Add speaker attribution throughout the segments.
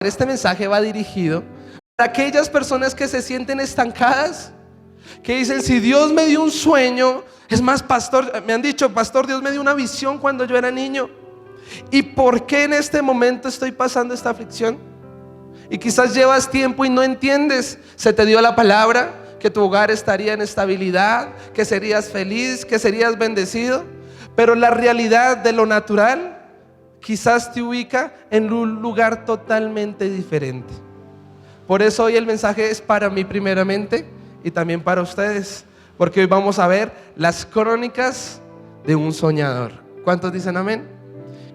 Speaker 1: Este mensaje va dirigido para aquellas personas que se sienten estancadas, que dicen: si Dios me dio un sueño, es más, pastor, me han dicho: pastor, Dios me dio una visión cuando yo era niño, ¿y por qué en este momento estoy pasando esta aflicción? Y quizás llevas tiempo y no entiendes. Se te dio la palabra que tu hogar estaría en estabilidad, que serías feliz, que serías bendecido, pero la realidad de lo natural quizás te ubica en un lugar totalmente diferente. Por eso hoy el mensaje es para mí primeramente y también para ustedes, porque hoy vamos a ver las crónicas de un soñador. ¿Cuántos dicen amén?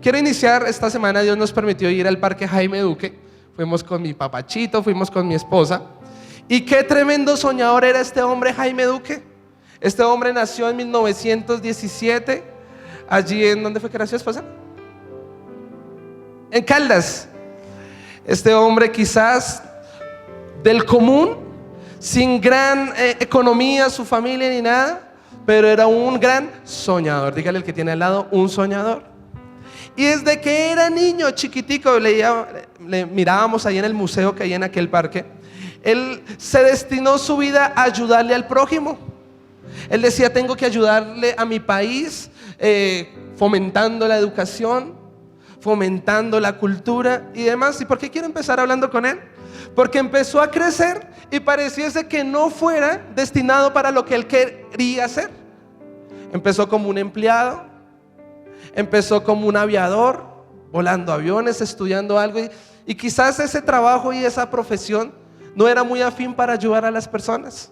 Speaker 1: Quiero iniciar esta semana. Dios nos permitió ir al Parque Jaime Duque. Fuimos con mi papachito, fuimos con mi esposa. Y qué tremendo soñador era este hombre, Jaime Duque. Este hombre nació en 1917. Allí en, ¿dónde fue que nació, esposa? En Caldas. Este hombre quizás del común, sin gran economía, su familia ni nada, pero era un gran soñador. Dígale al que tiene al lado: un soñador. Y desde que era niño, chiquitico, le mirábamos ahí en el museo que hay en aquel parque. Él se destinó su vida a ayudarle al prójimo. Él decía: tengo que ayudarle a mi país, fomentando la educación, fomentando la cultura y demás. ¿Y por qué quiero empezar hablando con él? Porque empezó a crecer y pareciese que no fuera destinado para lo que él quería hacer. Empezó como un empleado, empezó como un aviador, volando aviones, estudiando algo, y quizás ese trabajo y esa profesión no era muy afín para ayudar a las personas.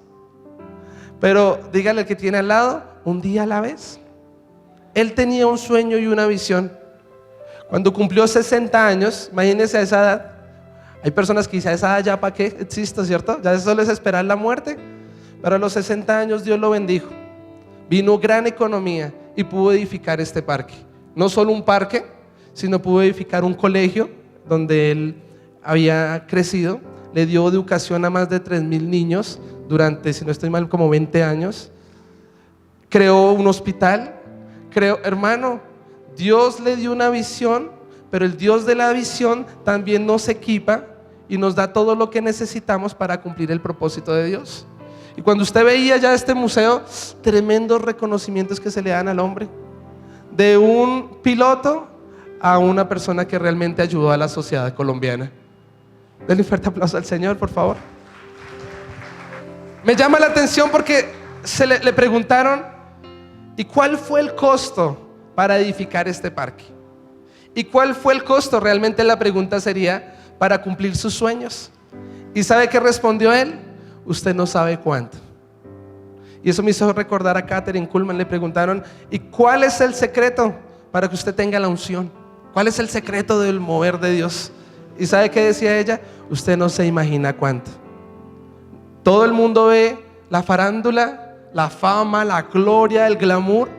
Speaker 1: Pero dígale al que tiene al lado: un día a la vez. Él tenía un sueño y una visión. Cuando cumplió 60 años, imagínense a esa edad. Hay personas que dicen: a esa edad ya para qué existo, ¿cierto? Ya solo es esperar la muerte. Pero a los 60 años Dios lo bendijo. Vino gran economía y pudo edificar este parque. No solo un parque, sino pudo edificar un colegio donde él había crecido. Le dio educación a más de 3,000 niños durante, si no estoy mal, como 20 años. Creó un hospital. Hermano, Dios le dio una visión, pero el Dios de la visión también nos equipa y nos da todo lo que necesitamos para cumplir el propósito de Dios. Y cuando usted veía ya este museo, tremendos reconocimientos que se le dan al hombre, de un piloto a una persona que realmente ayudó a la sociedad colombiana. Denle un fuerte aplauso al Señor, por favor. Me llama la atención porque le preguntaron: ¿y cuál fue el costo para edificar este parque? ¿Y cuál fue el costo? Realmente la pregunta sería: para cumplir sus sueños. ¿Y sabe qué respondió él? Usted no sabe cuánto. Y eso me hizo recordar a Katherine Kuhlman. Le preguntaron: ¿y cuál es el secreto para que usted tenga la unción? ¿Cuál es el secreto del mover de Dios? ¿Y sabe qué decía ella? Usted no se imagina cuánto. Todo el mundo ve la farándula, la fama, la gloria, el glamour,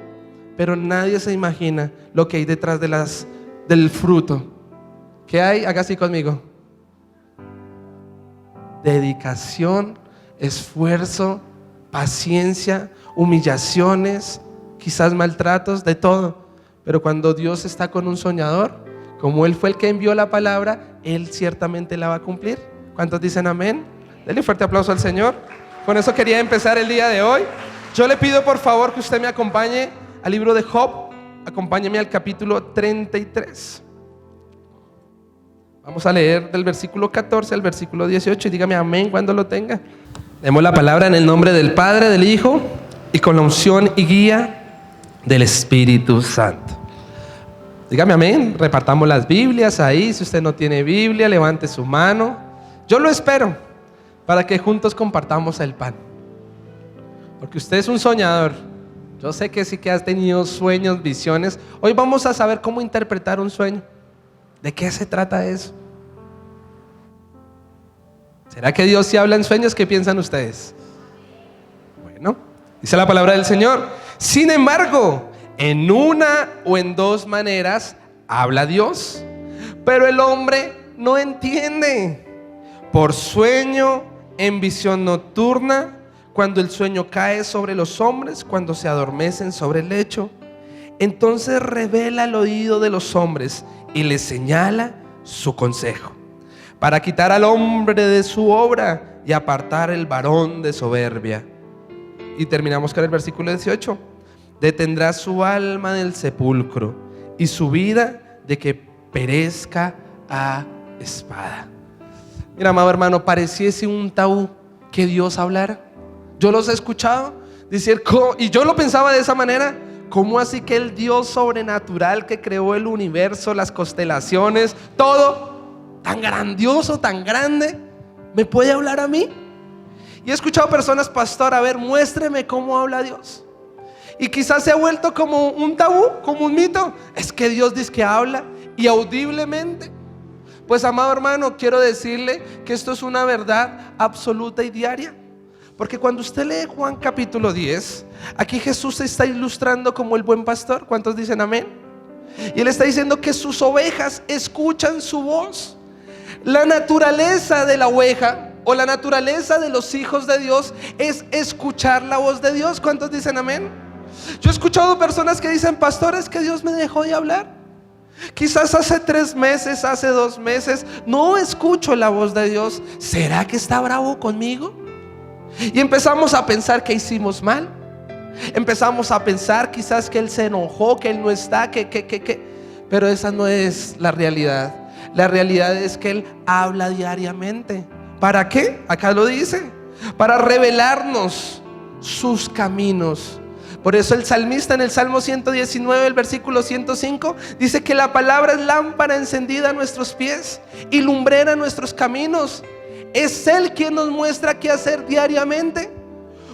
Speaker 1: pero nadie se imagina lo que hay detrás del fruto. ¿Qué hay? Haga así conmigo: dedicación, esfuerzo, paciencia, humillaciones, quizás maltratos, de todo. Pero cuando Dios está con un soñador, como Él fue el que envió la palabra, Él ciertamente la va a cumplir. ¿Cuántos dicen amén? Denle un fuerte aplauso al Señor. Con eso quería empezar el día de hoy. Yo le pido por favor que usted me acompañe al libro de Job. Acompáñeme al capítulo 33. Vamos a leer del versículo 14 al versículo 18 y dígame amén cuando lo tenga. Leemos la palabra en el nombre del Padre, del Hijo y con la unción y guía del Espíritu Santo. Dígame amén. Repartamos las Biblias ahí. Si usted no tiene Biblia, levante su mano. Yo lo espero para que juntos compartamos el pan. Porque usted es un soñador. Yo sé que sí que has tenido sueños, visiones. Hoy vamos a saber cómo interpretar un sueño. ¿De qué se trata eso? ¿Será que Dios sí habla en sueños? ¿Qué piensan ustedes? Bueno, dice la palabra del Señor: sin embargo, en una o en dos maneras habla Dios, pero el hombre no entiende. Por sueño, en visión nocturna, cuando el sueño cae sobre los hombres, cuando se adormecen sobre el lecho, entonces revela al oído de los hombres y les señala su consejo, para quitar al hombre de su obra y apartar el varón de soberbia. Y terminamos con el versículo 18. Detendrá su alma del sepulcro y su vida de que perezca a espada. Mira, amado hermano, pareciese un tabú que Dios hablara. Yo los he escuchado decir, y yo lo pensaba de esa manera: ¿cómo así que el Dios sobrenatural que creó el universo, las constelaciones, todo tan grandioso, tan grande, me puede hablar a mí? Y he escuchado personas: pastor, a ver, muéstreme cómo habla Dios. Y quizás se ha vuelto como un tabú, como un mito. Es que Dios dice que habla y audiblemente. Pues, amado hermano, quiero decirle que esto es una verdad absoluta y diaria. Porque cuando usted lee Juan capítulo 10, aquí Jesús se está ilustrando como el buen pastor. ¿Cuántos dicen amén? Y Él está diciendo que sus ovejas escuchan su voz. La naturaleza de la oveja o la naturaleza de los hijos de Dios es escuchar la voz de Dios. ¿Cuántos dicen amén? Yo he escuchado personas que dicen: pastor, es que Dios me dejó de hablar. Quizás hace 3 meses, hace 2 meses no escucho la voz de Dios. ¿Será que está bravo conmigo? Y empezamos a pensar que hicimos mal. Empezamos a pensar quizás que Él se enojó, que Él no está, pero esa no es la realidad. La realidad es que Él habla diariamente. ¿Para qué? Acá lo dice: para revelarnos sus caminos. Por eso el salmista en el Salmo 119, el versículo 105, dice que la palabra es lámpara encendida a nuestros pies y lumbrera a nuestros caminos. Es Él quien nos muestra qué hacer diariamente.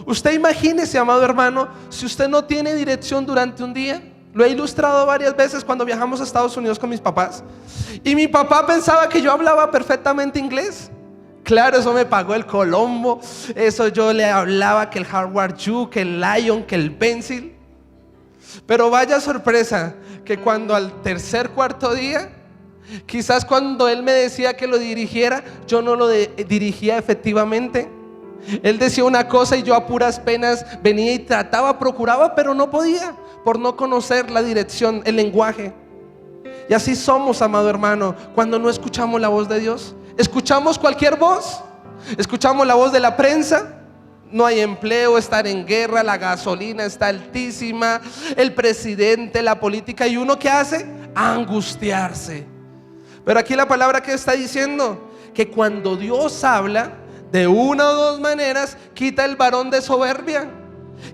Speaker 1: Usted imagínese, amado hermano, si usted no tiene dirección durante un día. Lo he ilustrado varias veces cuando viajamos a Estados Unidos con mis papás. Y mi papá pensaba que yo hablaba perfectamente inglés. Claro, eso me pagó el Colombo. Eso yo le hablaba que el How are you, que el Lion, que el Pencil. Pero vaya sorpresa, que cuando al tercer, cuarto día, quizás cuando él me decía que lo dirigiera, yo no lo dirigía efectivamente. Él decía una cosa y yo a puras penas venía y trataba, procuraba, pero no podía, por no conocer la dirección, el lenguaje. Y así somos, amado hermano, cuando no escuchamos la voz de Dios. Escuchamos cualquier voz. Escuchamos la voz de la prensa. No hay empleo, estar en guerra, la gasolina está altísima, el presidente, la política. ¿Y uno qué hace? Angustiarse. Pero aquí la palabra que está diciendo, que cuando Dios habla, de una o dos maneras, quita el varón de soberbia.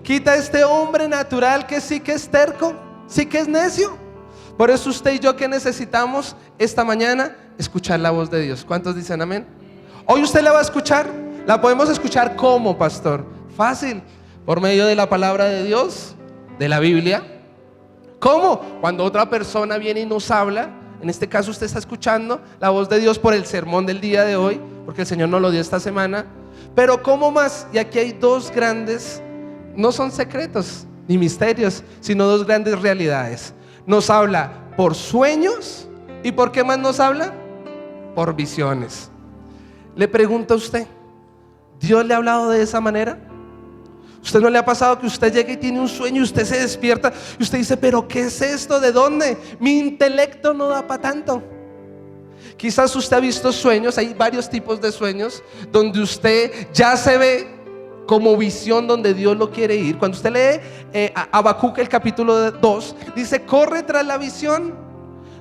Speaker 1: Quita este hombre natural que sí que es terco, sí que es necio. Por eso usted y yo, que necesitamos esta mañana, escuchar la voz de Dios. ¿Cuántos dicen amén? Hoy usted la va a escuchar. La podemos escuchar ¿cómo, pastor? Fácil, por medio de la palabra de Dios, de la Biblia. ¿Cómo? Cuando otra persona viene y nos habla. En este caso usted está escuchando la voz de Dios por el sermón del día de hoy, porque el Señor nos lo dio esta semana. Pero ¿cómo más? Y aquí hay dos grandes, no son secretos ni misterios, sino dos grandes realidades. Nos habla por sueños. ¿Y por qué más nos habla? Por visiones. Le pregunto a usted, ¿Dios le ha hablado de esa manera? ¿Usted no le ha pasado que usted llega y tiene un sueño y usted se despierta y usted dice: pero ¿qué es esto? ¿De dónde? Mi intelecto no da para tanto. Quizás usted ha visto sueños, hay varios tipos de sueños, donde usted ya se ve como visión donde Dios lo quiere ir. Cuando usted lee Habacuc el capítulo 2, dice: corre tras la visión.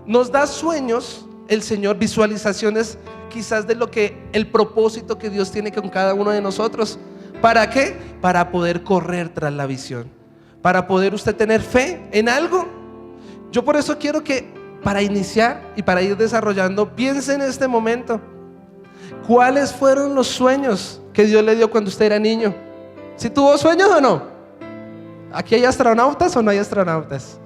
Speaker 1: Nos da sueños el Señor, visualizaciones quizás de lo que, el propósito que Dios tiene con cada uno de nosotros. ¿Para qué? Para poder correr tras la visión, para poder usted tener fe en algo. Yo por eso quiero que, para iniciar y para ir desarrollando, piense en este momento: ¿cuáles fueron los sueños que Dios le dio cuando usted era niño? ¿Si tuvo sueños o no? ¿Aquí hay astronautas o no hay astronautas?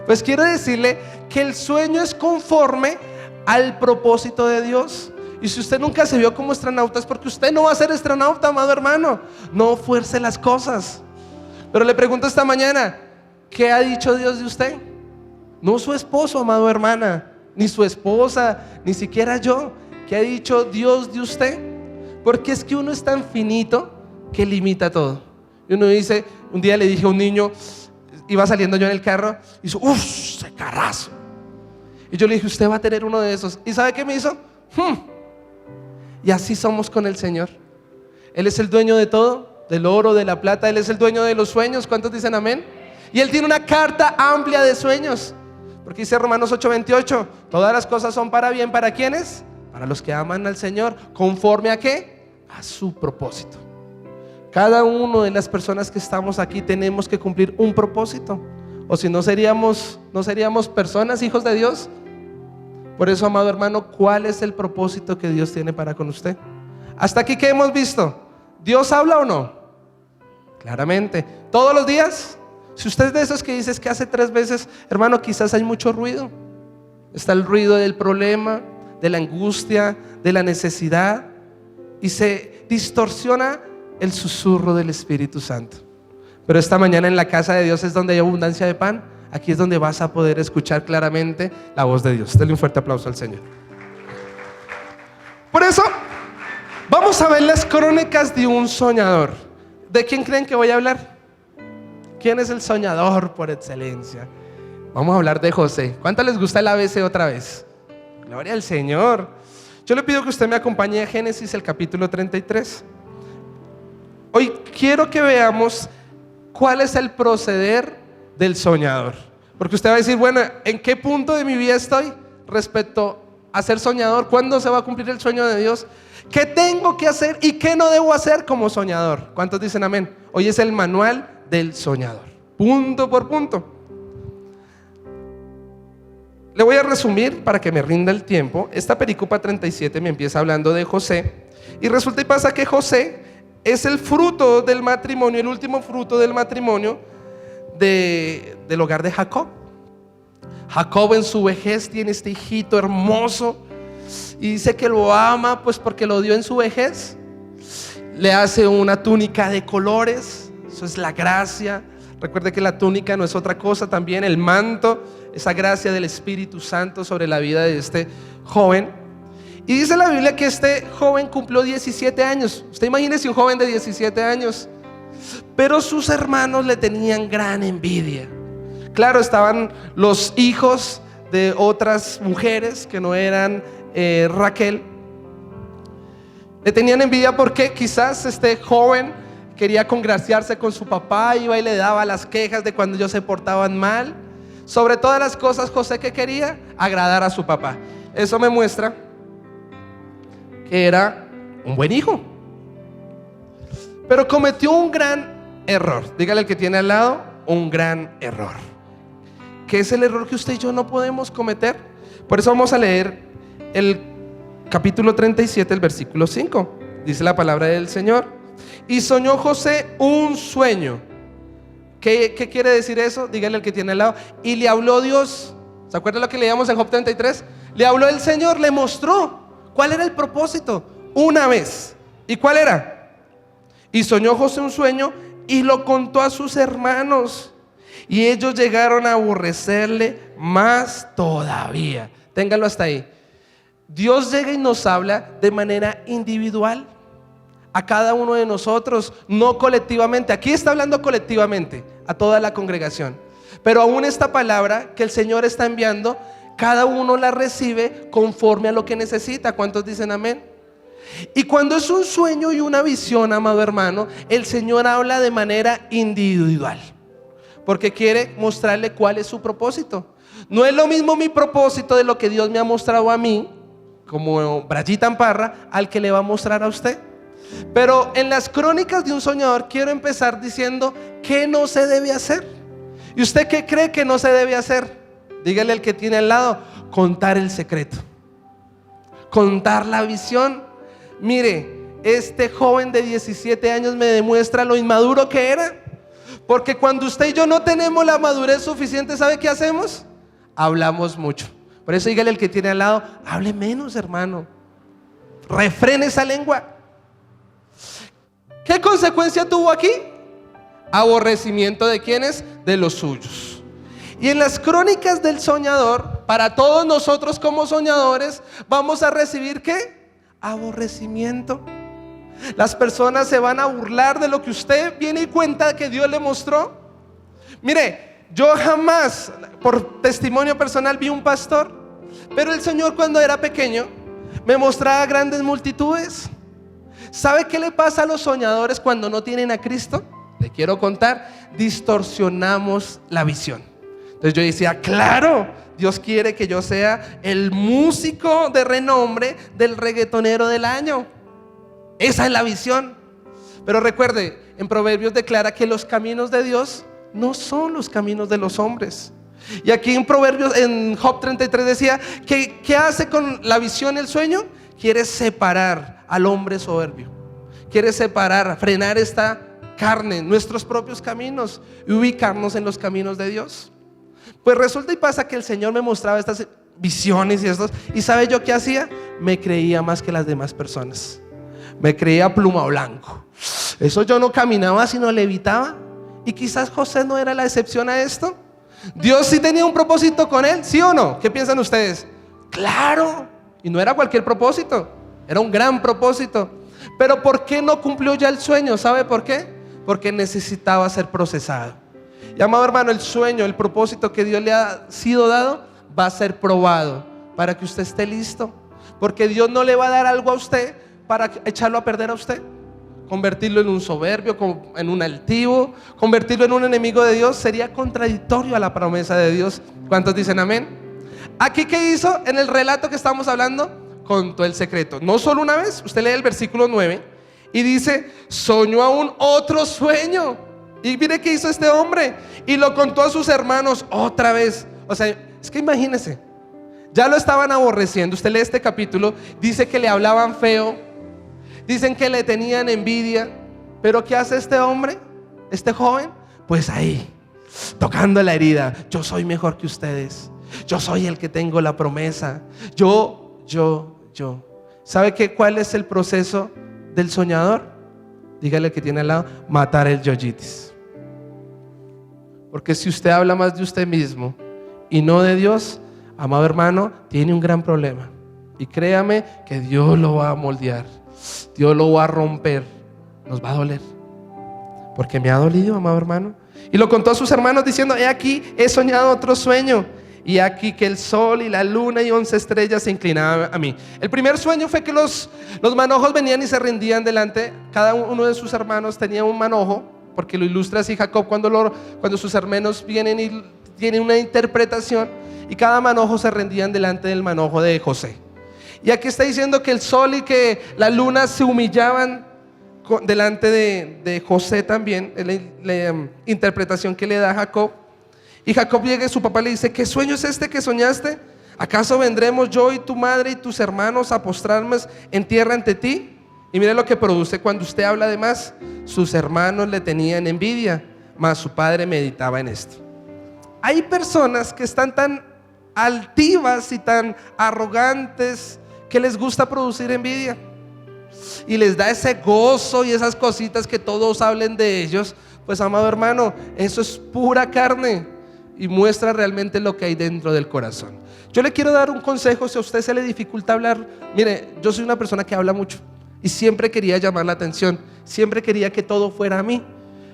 Speaker 1: Pues quiero decirle que el sueño es conforme al propósito de Dios. Y si usted nunca se vio como astronauta, es porque usted no va a ser astronauta, amado hermano. No fuerce las cosas. Pero le pregunto esta mañana: ¿qué ha dicho Dios de usted? No su esposo, amado hermana, ni su esposa, ni siquiera yo. ¿Qué ha dicho Dios de usted? Porque es que uno es tan finito que limita todo. Y uno dice, un día le dije a un niño, iba saliendo yo en el carro, y hizo: uff, ese carrazo. Y yo le dije: usted va a tener uno de esos. ¿Y sabe qué me hizo? Y así somos con el Señor. Él es el dueño de todo, del oro, de la plata. Él es el dueño de los sueños. ¿Cuántos dicen amén? Y Él tiene una carta amplia de sueños. Porque dice Romanos 8:28, todas las cosas son para bien. ¿Para quiénes? Para los que aman al Señor. ¿Conforme a qué? A su propósito. Cada uno de las personas que estamos aquí tenemos que cumplir un propósito. O si no seríamos personas, hijos de Dios. Por eso, amado hermano, ¿cuál es el propósito que Dios tiene para con usted? Hasta aquí, ¿qué hemos visto? ¿Dios habla o no? Claramente. ¿Todos los días? Si usted es de esos que dices que hace 3 veces, hermano, quizás hay mucho ruido. Está el ruido del problema, de la angustia, de la necesidad, y se distorsiona el susurro del Espíritu Santo. Pero esta mañana en la casa de Dios es donde hay abundancia de pan. Aquí es donde vas a poder escuchar claramente la voz de Dios. Denle un fuerte aplauso al Señor. Por eso vamos a ver las crónicas de un soñador. ¿De quién creen que voy a hablar? ¿Quién es el soñador por excelencia? Vamos a hablar de José. ¿Cuánto les gusta el ABC otra vez? Gloria al Señor. Yo le pido que usted me acompañe a Génesis, el capítulo 33. Hoy quiero que veamos cuál es el proceder del soñador. Porque usted va a decir, bueno, ¿en qué punto de mi vida estoy respecto a ser soñador? ¿Cuándo se va a cumplir el sueño de Dios? ¿Qué tengo que hacer y qué no debo hacer como soñador? ¿Cuántos dicen amén? Hoy es el manual del soñador, punto por punto. Le voy a resumir para que me rinda el tiempo. Esta pericopa 37 me empieza hablando de José. Y resulta y pasa que José es el fruto del matrimonio, el último fruto del matrimonio del hogar de Jacob. Jacob en su vejez tiene este hijito hermoso y dice que lo ama pues porque lo dio en su vejez. Le hace una túnica de colores, eso es la gracia. Recuerde que la túnica no es otra cosa, también el manto, esa gracia del Espíritu Santo sobre la vida de este joven. Y dice la Biblia que este joven cumplió 17 años. Usted imagínese un joven de 17 años. Pero sus hermanos le tenían gran envidia. Claro, estaban los hijos de otras mujeres que no eran Raquel. Le tenían envidia porque quizás este joven quería congraciarse con su papá, iba y le daba las quejas de cuando ellos se portaban mal. Sobre todas las cosas, José, ¿qué quería? Agradar a su papá. Eso me muestra que era un buen hijo, pero cometió un gran error. Dígale al que tiene al lado, un gran error. ¿Qué es el error que usted y yo no podemos cometer? Por eso vamos a leer el capítulo 37, el versículo 5. Dice la palabra del Señor: y soñó José un sueño. ¿Qué quiere decir eso? Dígale al que tiene al lado. Y le habló Dios. ¿Se acuerdan lo que leíamos en Job 33? Le habló el Señor, le mostró cuál era el propósito una vez. ¿Y cuál era? Y soñó José un sueño y lo contó a sus hermanos, y ellos llegaron a aborrecerle más todavía. Ténganlo hasta ahí. Dios llega y nos habla de manera individual a cada uno de nosotros, no colectivamente. Aquí está hablando colectivamente a toda la congregación, pero aún esta palabra que el Señor está enviando, cada uno la recibe conforme a lo que necesita. ¿Cuántos dicen amén? Y cuando es un sueño y una visión, amado hermano, el Señor habla de manera individual, porque quiere mostrarle cuál es su propósito. No es lo mismo mi propósito de lo que Dios me ha mostrado a mí, como Brayita Amparra, al que le va a mostrar a usted. Pero en las crónicas de un soñador quiero empezar diciendo qué no se debe hacer. ¿Y usted qué cree que no se debe hacer? Dígale al que tiene al lado: contar el secreto, contar la visión. Mire, este joven de 17 años me demuestra lo inmaduro que era. Porque cuando usted y yo no tenemos la madurez suficiente, ¿sabe qué hacemos? Hablamos mucho. Por eso dígale al que tiene al lado: hable menos, hermano, refrene esa lengua. ¿Qué consecuencia tuvo aquí? Aborrecimiento de ¿quiénes? De los suyos. Y en las crónicas del soñador, para todos nosotros como soñadores, vamos a recibir ¿qué? Aborrecimiento. Las personas se van a burlar de lo que usted viene y cuenta que Dios le mostró. Mire, yo jamás, por testimonio personal, vi un pastor, pero el Señor, cuando era pequeño, Me mostraba grandes multitudes. ¿Sabe qué le pasa a los soñadores cuando no tienen a Cristo? Le quiero contar, distorsionamos la visión. Entonces yo decía, claro, Dios quiere que yo sea el músico de renombre del reggaetonero del año. Esa es la visión. Pero recuerde, en Proverbios declara que los caminos de Dios no son los caminos de los hombres. Y aquí en Proverbios, en Job 33 decía que ¿qué hace con la visión el sueño? Quiere separar al hombre soberbio. Quiere separar, frenar esta carne, nuestros propios caminos, y ubicarnos en los caminos de Dios. Pues resulta y pasa que el Señor me mostraba estas visiones y ¿sabe yo qué hacía? Me creía más que las demás personas. Me creía pluma blanco. Eso yo no caminaba sino levitaba. Y quizás José no era la excepción a esto. Dios sí tenía un propósito con él, ¿sí o no? ¿Qué piensan ustedes? Claro. Y no era cualquier propósito, era un gran propósito. Pero ¿por qué no cumplió ya el sueño? ¿Sabe por qué? Porque necesitaba ser procesado. Y amado hermano, el sueño, el propósito que Dios le ha sido dado va a ser probado para que usted esté listo. Porque Dios no le va a dar algo a usted para echarlo a perder a usted, convertirlo en un soberbio, en un altivo, convertirlo en un enemigo de Dios. Sería contradictorio a la promesa de Dios. ¿Cuántos dicen amén? Aquí, ¿qué hizo? En el relato que estamos hablando, contó el secreto. No solo una vez, usted lee el versículo 9 y dice, soñó aún otro sueño. Y mire qué hizo este hombre, y lo contó a sus hermanos otra vez. O sea, es que imagínese, ya lo estaban aborreciendo. Usted lee este capítulo, dice que le hablaban feo, dicen que le tenían envidia. Pero ¿qué hace este hombre, este joven? Pues ahí, tocando la herida. Yo soy mejor que ustedes. Yo soy el que tengo la promesa. Yo. ¿Sabe cuál es el proceso del soñador? Dígale que tiene al lado, matar el yoyitis. Porque si usted habla más de usted mismo y no de Dios, amado hermano, tiene un gran problema. Y créame que Dios lo va a moldear, Dios lo va a romper. Nos va a doler, porque me ha dolido, amado hermano. Y lo contó a sus hermanos diciendo, he aquí, he soñado otro sueño, y aquí que el sol y la luna y 11 estrellas se inclinaban a mí. El primer sueño fue que los manojos venían y se rendían delante. Cada uno de sus hermanos tenía un manojo, porque lo ilustra así Jacob cuando sus hermanos vienen y tienen una interpretación, y cada manojo se rendían delante del manojo de José. Y aquí está diciendo que el sol y que la luna se humillaban delante de José también. Es la interpretación que le da Jacob. Y Jacob llega y su papá le dice, ¿qué sueño es este que soñaste? ¿Acaso vendremos yo y tu madre y tus hermanos a postrarnos en tierra ante ti? Y mire lo que produce cuando usted habla de más. Sus hermanos le tenían envidia, mas su padre meditaba en esto. Hay personas que están tan altivas y tan arrogantes que les gusta producir envidia, y les da ese gozo y esas cositas que todos hablen de ellos. Pues amado hermano, eso es pura carne y muestra realmente lo que hay dentro del corazón. Yo le quiero dar un consejo si a usted se le dificulta hablar. Mire, yo soy una persona que habla mucho y siempre quería llamar la atención, siempre quería que todo fuera a mí.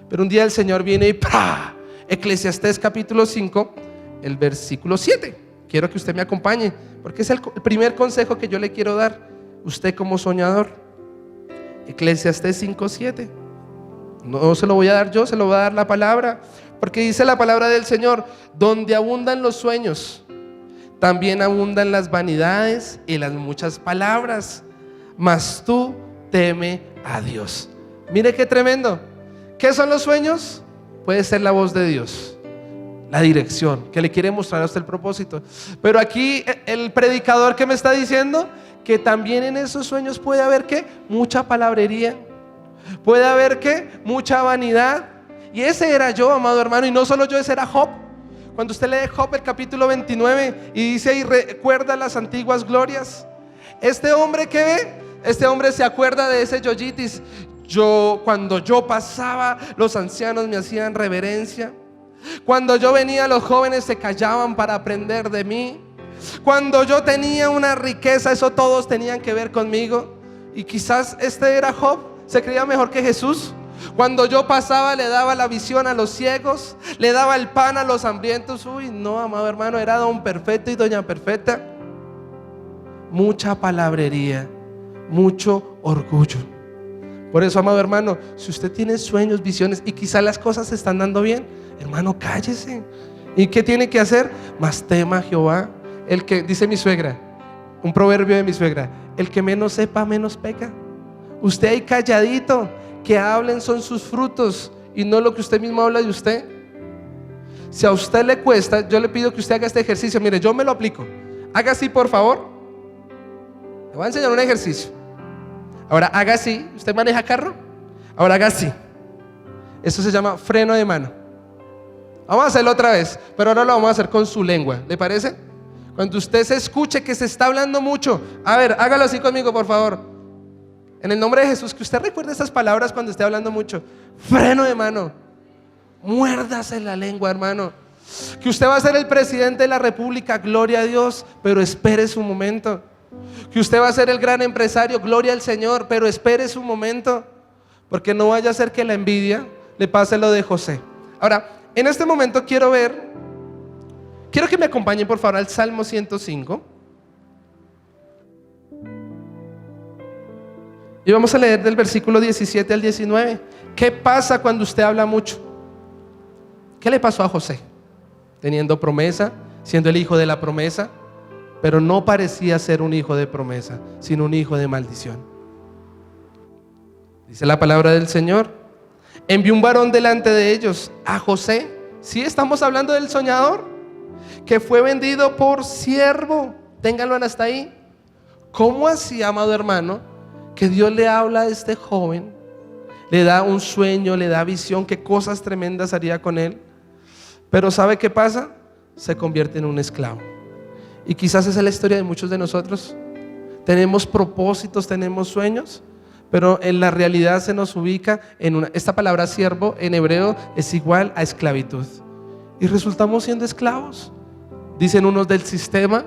Speaker 1: Pero un día el Señor viene y ¡pah! Eclesiastés capítulo 5, el versículo 7. Quiero que usted me acompañe, porque es el primer consejo que yo le quiero dar, usted como soñador. Eclesiastés 5:7. No se lo voy a dar yo, se lo va a dar la palabra, porque dice la palabra del Señor, donde abundan los sueños, también abundan las vanidades y las muchas palabras, mas tú teme a Dios. Mire qué tremendo. ¿Qué son los sueños? Puede ser la voz de Dios, la dirección, que le quiere mostrar a usted el propósito. Pero aquí el predicador que me está diciendo que también en esos sueños puede haber ¿qué? Mucha palabrería, puede haber ¿qué? Mucha vanidad. Y ese era yo, amado hermano, y no solo yo, ese era Job. Cuando usted lee Job el capítulo 29 y dice y recuerda las antiguas glorias, este hombre que ve, este hombre se acuerda de ese yoyitis. Cuando yo pasaba, los ancianos me hacían reverencia. Cuando yo venía, los jóvenes se callaban para aprender de mí. Cuando yo tenía una riqueza, eso todos tenían que ver conmigo. Y quizás este era Job, se creía mejor que Jesús. Cuando yo pasaba, le daba la visión a los ciegos, le daba el pan a los hambrientos. Uy, no, amado hermano, era don perfecto y doña perfecta. mucha palabrería, mucho orgullo. Por eso, amado hermano, si usted tiene sueños, visiones y quizá las cosas se están dando bien, hermano, cállese. ¿Y qué tiene que hacer? Más tema a Jehová. El que, dice mi suegra, un proverbio de mi suegra, el que menos sepa, menos peca. Usted ahí calladito, que hablen son sus frutos y no lo que usted mismo habla de usted. Si a usted le cuesta, yo le pido que usted haga este ejercicio. Mire, yo me lo aplico. Haga así, por favor. Le voy a enseñar un ejercicio. Ahora haga así. ¿Usted maneja carro? Ahora haga así. Eso se llama freno de mano. Vamos a hacerlo otra vez, pero ahora lo vamos a hacer con su lengua. ¿Le parece? Cuando usted se escuche que se está hablando mucho, a ver, hágalo así conmigo, por favor. En el nombre de Jesús, que usted recuerde estas palabras cuando esté hablando mucho. Freno de mano. Muérdase la lengua, hermano. Que usted va a ser el presidente de la república, gloria a Dios, pero espere su momento. Que usted va a ser el gran empresario, gloria al Señor, pero espere su momento. Porque no vaya a ser que la envidia le pase lo de José. Ahora, en este momento quiero que me acompañen por favor al Salmo 105. Y vamos a leer del versículo 17 al 19. ¿Qué pasa cuando usted habla mucho? ¿Qué le pasó a José? Teniendo promesa, siendo el hijo de la promesa, pero no parecía ser un hijo de promesa, sino un hijo de maldición. Dice la palabra del Señor: envió un varón delante de ellos, a José. Sí, estamos hablando del soñador, que fue vendido por siervo. Ténganlo hasta ahí. ¿Cómo así, amado hermano, que Dios le habla a este joven, le da un sueño, le da visión, qué cosas tremendas haría con él? Pero ¿sabe qué pasa? Se convierte en un esclavo. Y quizás esa es la historia de muchos de nosotros. Tenemos propósitos, tenemos sueños, pero en la realidad se nos ubica en esta palabra siervo en hebreo es igual a esclavitud. Y resultamos siendo esclavos. Dicen unos del sistema,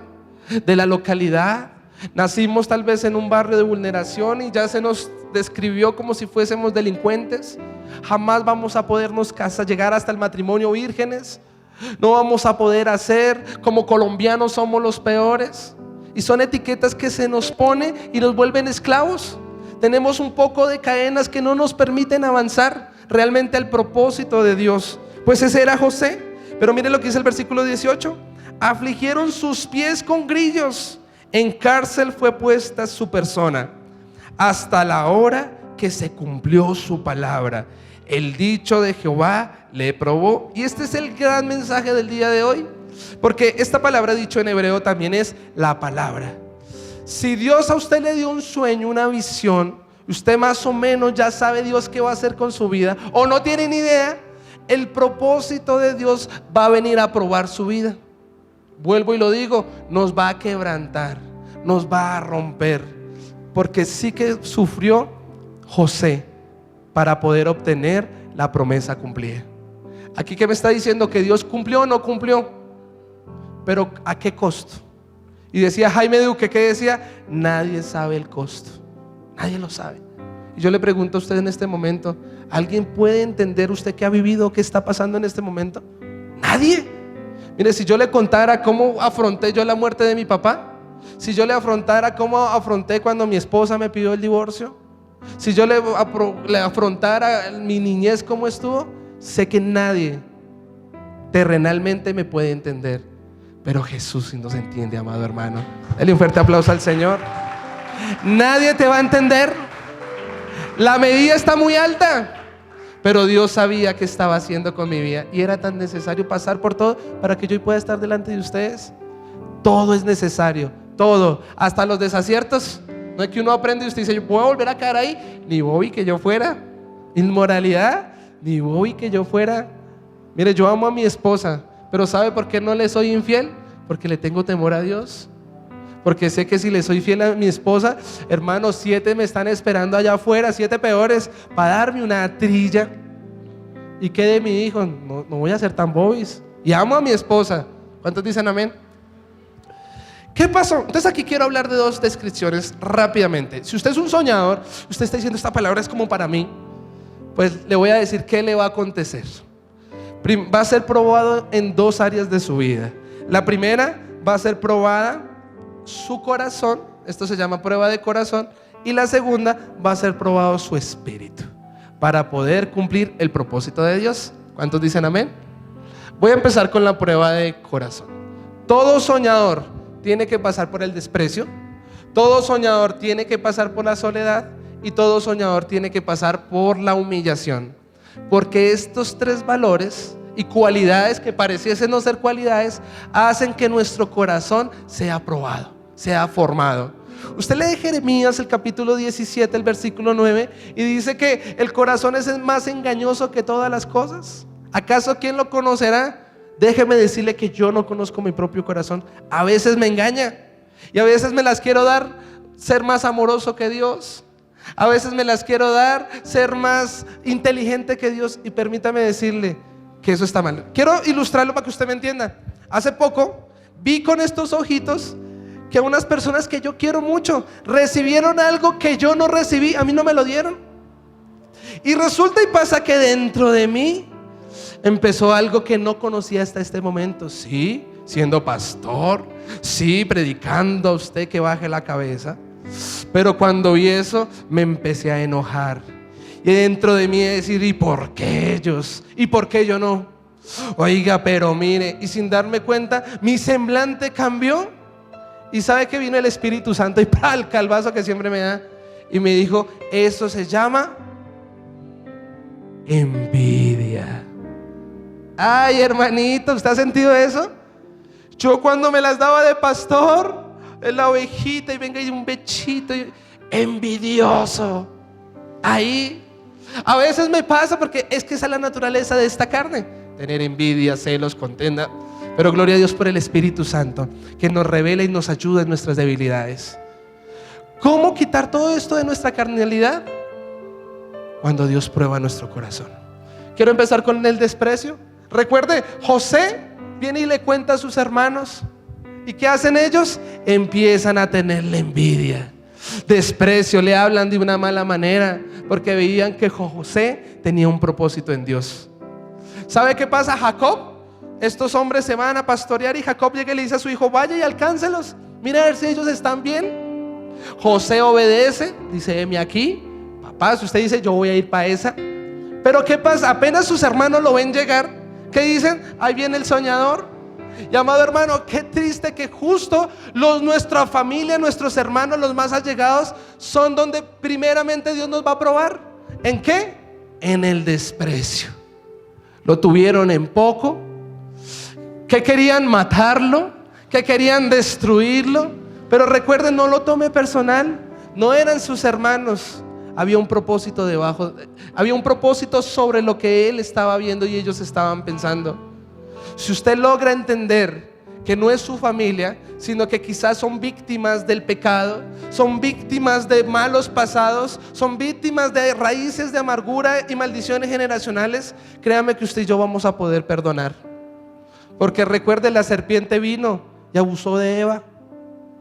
Speaker 1: de la localidad. Nacimos tal vez en un barrio de vulneración y ya se nos describió como si fuésemos delincuentes. Jamás vamos a podernos casar, llegar hasta el matrimonio vírgenes. No vamos a poder hacer, como colombianos somos los peores. Y son etiquetas que se nos pone y nos vuelven esclavos. Tenemos un poco de cadenas que no nos permiten avanzar realmente al propósito de Dios. Pues ese era José. Pero mire lo que dice el versículo 18: afligieron sus pies con grillos, en cárcel fue puesta su persona, hasta la hora que se cumplió su palabra. El dicho de Jehová le probó. Y este es el gran mensaje del día de hoy, porque esta palabra dicho en hebreo también es la palabra. Si Dios a usted le dio un sueño, una visión, usted más o menos ya sabe Dios qué va a hacer con su vida, o no tiene ni idea, el propósito de Dios va a venir a probar su vida. Vuelvo y lo digo, nos va a quebrantar, nos va a romper, porque sí que sufrió José para poder obtener la promesa cumplida. Aquí que me está diciendo que Dios cumplió o no cumplió, pero ¿a qué costo? Y decía Jaime Duque, ¿qué decía? Nadie sabe el costo, nadie lo sabe. Y yo le pregunto a usted en este momento, ¿alguien puede entender usted qué ha vivido, qué está pasando en este momento? Nadie. Mire, si yo le contara cómo afronté yo la muerte de mi papá, si yo le afrontara cómo afronté cuando mi esposa me pidió el divorcio, si yo le afrontara mi niñez cómo estuvo, sé que nadie terrenalmente me puede entender, pero Jesús sí nos entiende, amado hermano. Dale un fuerte aplauso al Señor. Nadie te va a entender. La medida está muy alta, pero Dios sabía qué estaba haciendo con mi vida y era tan necesario pasar por todo para que yo pueda estar delante de ustedes. Todo es necesario, todo, hasta los desaciertos. No es que uno aprende y usted dice, yo puedo volver a caer ahí, ni Bobby que yo fuera. Inmoralidad, ni Bobby que yo fuera. Mire, yo amo a mi esposa, pero ¿sabe por qué no le soy infiel? Porque le tengo temor a Dios. Porque sé que si le soy fiel a mi esposa, hermanos, 7 me están esperando allá afuera, 7 peores, para darme una trilla. ¿Y qué de mi hijo? No voy a ser tan bobis. Y amo a mi esposa. ¿Cuántos dicen amén? ¿Qué pasó? Entonces aquí quiero hablar de 2 descripciones rápidamente. Si usted es un soñador, usted está diciendo esta palabra es como para mí, pues le voy a decir qué le va a acontecer. Va a ser probado en 2 áreas de su vida. La primera va a ser probada su corazón esto se llama prueba de corazón, y la segunda va a ser probado su espíritu para poder cumplir el propósito de Dios. ¿Cuántos dicen amén? Voy a empezar con la prueba de corazón. Todo soñador tiene que pasar por el desprecio, todo soñador tiene que pasar por la soledad y todo soñador tiene que pasar por la humillación, porque estos tres valores y cualidades que pareciesen no ser cualidades hacen que nuestro corazón sea probado, sea formado. Usted lee Jeremías el capítulo 17, el versículo 9, y dice que el corazón es más engañoso que todas las cosas. ¿Acaso quién lo conocerá? Déjeme decirle que yo no conozco mi propio corazón. A veces me engaña y a veces me las quiero dar ser más amoroso que Dios. A veces me las quiero dar ser más inteligente que Dios, y permítame decirle que eso está mal. Quiero ilustrarlo para que usted me entienda. Hace poco vi con estos ojitos que unas personas que yo quiero mucho recibieron algo que yo no recibí, a mí no me lo dieron. Y resulta y pasa que dentro de mí empezó algo que no conocía hasta este momento. Sí, siendo pastor, sí, predicando a usted que baje la cabeza. Pero cuando vi eso me empecé a enojar. Y dentro de mí decir, ¿y por qué ellos? ¿Y por qué yo no? Oiga, pero mire, y sin darme cuenta, mi semblante cambió. Y sabe que vino el Espíritu Santo y ¡pah!, el calvazo que siempre me da, y me dijo, eso se llama envidia. Ay, hermanito, ¿usted ha sentido eso? Yo cuando me las daba de pastor, en la ovejita, y venga y un bechito, envidioso. Ahí a veces me pasa, porque es que esa es la naturaleza de esta carne, tener envidia, celos, contienda. Pero gloria a Dios por el Espíritu Santo, que nos revela y nos ayuda en nuestras debilidades. ¿Cómo quitar todo esto de nuestra carnalidad? Cuando Dios prueba nuestro corazón. Quiero empezar con el desprecio. Recuerde, José viene y le cuenta a sus hermanos, ¿y qué hacen ellos? Empiezan a tenerle envidia, desprecio, le hablan de una mala manera, porque veían que José tenía un propósito en Dios. ¿Sabe qué pasa? Jacob, estos hombres se van a pastorear y Jacob llega y le dice a su hijo, vaya y alcáncelos, mira a ver si ellos están bien. José obedece, dice, heme aquí, papá, si usted dice, yo voy a ir para esa. Pero ¿qué pasa? Apenas sus hermanos lo ven llegar, ¿qué dicen? Ahí viene el soñador. Y amado hermano, qué triste que justo nuestra familia, nuestros hermanos, los más allegados, son donde primeramente Dios nos va a probar. ¿En qué? En el desprecio. Lo tuvieron en poco, que querían matarlo, que querían destruirlo. Pero recuerden, no lo tome personal, no eran sus hermanos. Había un propósito debajo, había un propósito sobre lo que él estaba viendo y ellos estaban pensando. Si usted logra entender que no es su familia, sino que quizás son víctimas del pecado, son víctimas de malos pasados, son víctimas de raíces de amargura y maldiciones generacionales, créame que usted y yo vamos a poder perdonar. Porque recuerde, la serpiente vino y abusó de Eva,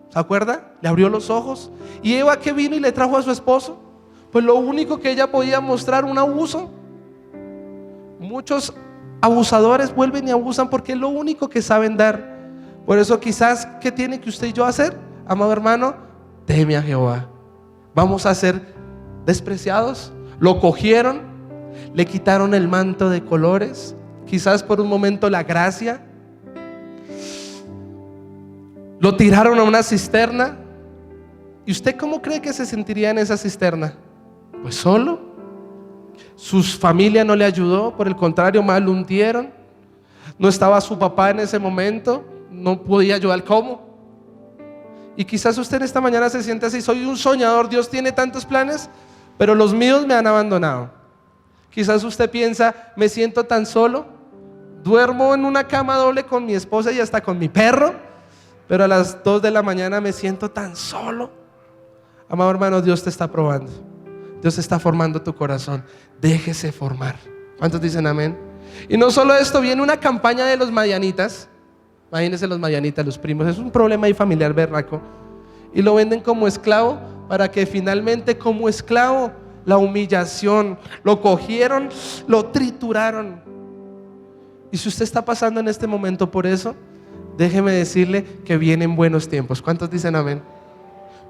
Speaker 1: ¿se acuerda? Le abrió los ojos. ¿Y Eva qué vino y le trajo a su esposo? Pues lo único que ella podía mostrar, un abuso. Muchos abusadores vuelven y abusan porque es lo único que saben dar. Por eso quizás, ¿qué tiene que usted y yo hacer? Amado hermano, teme a Jehová. Vamos a ser despreciados. Lo cogieron, le quitaron el manto de colores, quizás por un momento la gracia, lo tiraron a una cisterna. ¿Y usted cómo cree que se sentiría en esa cisterna? Pues solo. Su familia no le ayudó, por el contrario, más lo hundieron. No estaba su papá en ese momento, no podía ayudar. ¿Cómo? Y quizás usted en esta mañana se siente así: soy un soñador, Dios tiene tantos planes, pero los míos me han abandonado. Quizás usted piensa: me siento tan solo, duermo en una cama doble con mi esposa y hasta con mi perro, pero a las 2 de la mañana me siento tan solo. Amado hermano, Dios te está probando, Dios está formando tu corazón. Déjese formar. ¿Cuántos dicen amén? Y no solo esto, viene una campaña de los madianitas. Imagínense los madianitas, los primos. Es un problema ahí familiar berraco. Y lo venden como esclavo, para que finalmente como esclavo, la humillación, lo cogieron, lo trituraron. Y si usted está pasando en este momento por eso, déjeme decirle que vienen buenos tiempos. ¿Cuántos dicen amén?